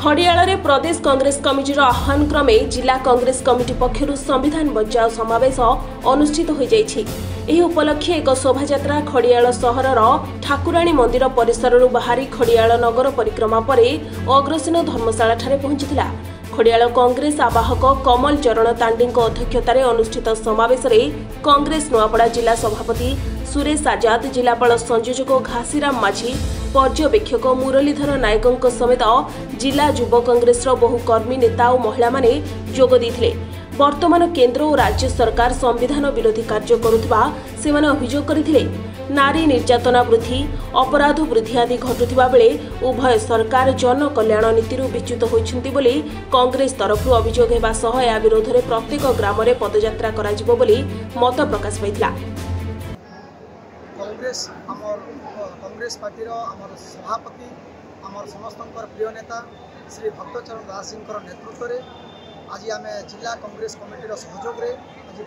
खड़ियाल प्रदेश कांग्रेस कमिटीर आह्वान क्रमे जिला कांग्रेस कमिटी पक्षर संविधान बचाओ समावेश अनुष्ठित हो जाइछि। उपलक्षे एक शोभायात्रा खड़ियाल सहर ठाकुराणी मंदिर परिसर बाहरी खड़ियाल नगर परिक्रमा पर अग्रसेन धर्मशाला ठारे पहुंचीला। खड़ियाल कांग्रेस आवाहक कमल चरण तांडी अध्यक्षतार अनुष्ठित समावेश कांग्रेस नुआपड़ा जिला सभापति सुरेश आजाद, जिलापाल संयोजक घासीराम माझी, पर्यवेक्षक मुरलीधर नायकों समेत जिला युव कांग्रेस बहु कर्मी नेता और महिला माने जोग देथिले। वर्तमान केंद्र और राज्य सरकार संविधान विरोधी कार्य करुवा से अभियोग करथिले। नारी निर्यातना वृद्धि, अपराध वृद्धि आदि घटुवा बेले उभय सरकार जन कल्याण नीति विच्युत होइछन्ति बोली कांग्रेस तरफ अभियोग हेबा सह या विरोध में प्रत्येक ग्राम में पदयात्रा कराजिबो बोली मत प्रकाश पाइथिला। कांग्रेस पार्टी सभापति आमर समस्त प्रिय नेता श्री भक्तचरण दास जी नेतृत्व में आज आम जिला कांग्रेस कमिटी सहयोग आज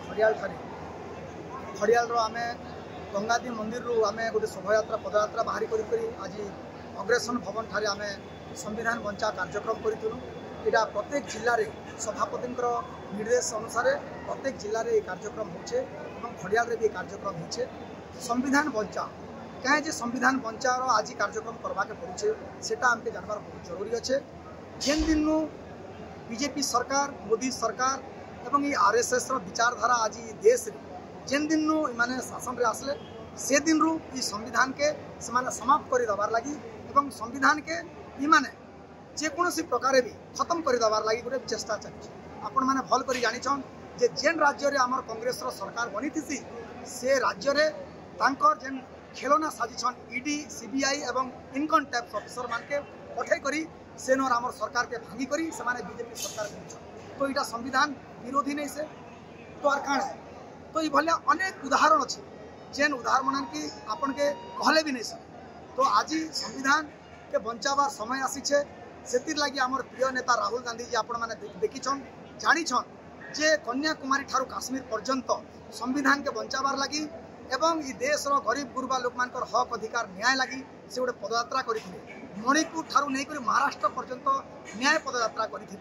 खड़ियाल आम गंगादी मंदिर आम गोटे शोभायात्रा पदयात्रा बाहरी आज अग्रसेन भवन ठारे आम संविधान बंचा कार्यक्रम करूँ। यहाँ प्रत्येक जिले में सभापति निर्देश अनुसार प्रत्येक जिले में कार्यक्रम होचे और खड़ियाल भी कार्यक्रम होचे। संविधान बंचा कहीं संविधान बंचार आज कार्यक्रम करवा के पड़े सेटा आमके जानवर बहुत जरूरी अच्छे। जेन दिन बीजेपी सरकार मोदी सरकार एवं आरएसएस विचारधारा आज देश रे जेन दिन इमाने शासन रे आसले से दिन रु संविधान के समाप्त कर देवार लगी एवं संविधान के इमाने जेकोसी प्रकार भी खत्म कर देवार लगी गोटे चेष्टा चलती। आपण मैंने भल कर जानिछन जे जेन राज्य रे आमर कांग्रेस सरकार बनी थी से राज्य रे तांकर जेन खेलना साजिछन ईडी सीबीआई एवं इनकम टैक्स ऑफिसर मान के पठे करी सेनर आमर सरकार के भांगी करी से माने बीजेपी सरकार कर तो यहाँ संविधान विरोधी नहीं से तो आर काण है तो ये भले अनेक उदाहरण अच्छे जेन उदाहरण की आपन के कहले भी नहीं सके। तो आज संविधान के बंचावार समय आसीछे से लगी आमर प्रिय नेता राहुल गांधी जी आपण माने देखिछन जानिछन जे कन्याकुमारी ठारू काश्मीर पर्यंत संविधान के बंचावार लगी एवं ये देश गरीब गुरुबा लोक मान हक अधिकार न्याय लगी से गोटे पदयात्रा करते मणिपुर ठारू नहीं कर महाराष्ट्र पर्यंत न्याय पदयात्रा करते।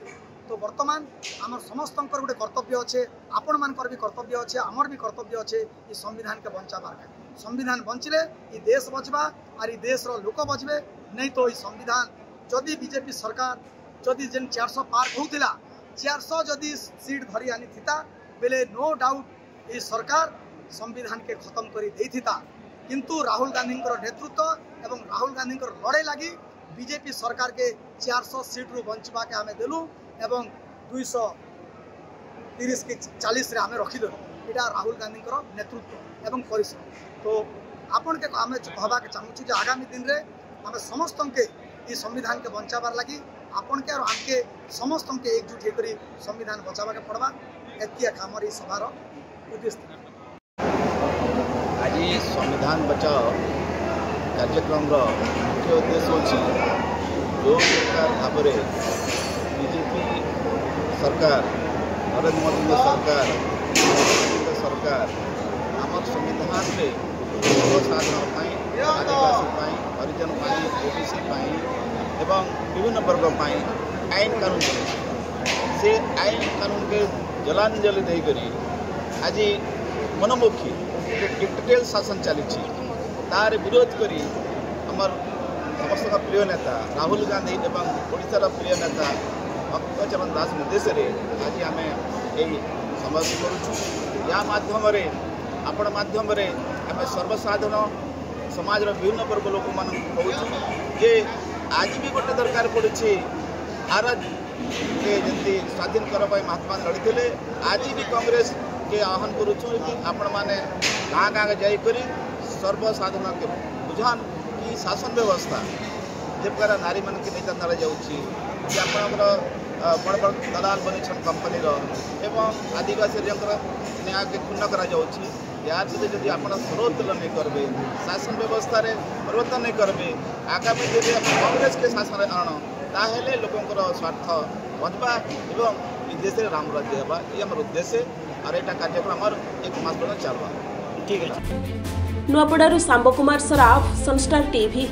तो वर्तमान आम समस्त गोटे कर्तव्य अच्छे आपण मान भी कर्तव्य अच्छे आमर भी कर्तव्य अच्छे ये संविधान के बंचाबार संविधान बंचिले ये देश बचवा और ये देश लोक बचबे नहीं तो ये संविधान जदि बीजेपी सरकार जदि जेन 400 पार होता 400 जदि सीट धरी आनी थिता बेले नो डाउट ये सरकार संविधान के खत्म कर देता। किंतु राहुल गांधी नेतृत्व एवं राहुल गांधी लड़ाई लगी बीजेपी सरकार के 400 सीट रु बंचवा के आम देलु एवं 230 के 40 रे आम रखीदेलु। यहाँ राहुल गांधी नेतृत्व एवं परिश्रम। तो आपण के आम कहवा के चाहूँ आगामी दिन में आम समस्त के ये संविधान के बंचाबार लगी आपण के और आमके समस्त के एकजुट होकर संविधान बचावा के पड़वा एतिया कामर सभार उद्देश्य। आज संविधान बचाओ कार्यक्रम मुख्य उद्देश्य होची जो प्रकार भाव बीजेपी सरकार नरेंद्र मोदी सरकार सरकार आम संविधान में सर्वसाधारण आदिवासी हरिजन ओबीसी एवं विभिन्न वर्ग आईन कानून से आईन कानून के जलांजलि देकर आज मनमुखी डिक्टेटोरियल शासन चली तार विरोध करी हमर समस्त प्रिय नेता राहुल गांधी एवं ओडिशार प्रिय नेता भक्तचरण दास निर्देश आज आम यही समावेश करूँ। या माध्यम आपण माध्यम आम सर्वसाधारण समाज विभिन्न वर्ग लोक मान जे आज भी गोटे दरकार पड़ी भारत के जमी स्वाधीन करने महात्मा लड़ी आज भी कांग्रेस के आह्वान करूँ कि आपण मैंने गाँ गाँ जाकर सर्वसाधारण के बुझान कि शासन व्यवस्था जे प्रकार नारी मान के निर्यातना जाऊँगी बड़ बड़ दलाल बनी कंपनी एवं आदिवासी न्याय के क्षुण्ण कर यार जब आप सरोत्तोलन नहीं करेंगे शासन व्यवस्था परिवर्तन नहीं करेंगे आगामी दिन में कांग्रेस के शासन आण ताहले लोकंर स्वार्थ बचवा एवं देश में राम राज्य होगा ये आम उद्देश्य और यहाँ कार्यक्रम एक मास पर्यटन चलवा। ठीक है। नुआपड़ारू सांब कुमार सराफ, सनस्टार टीवी।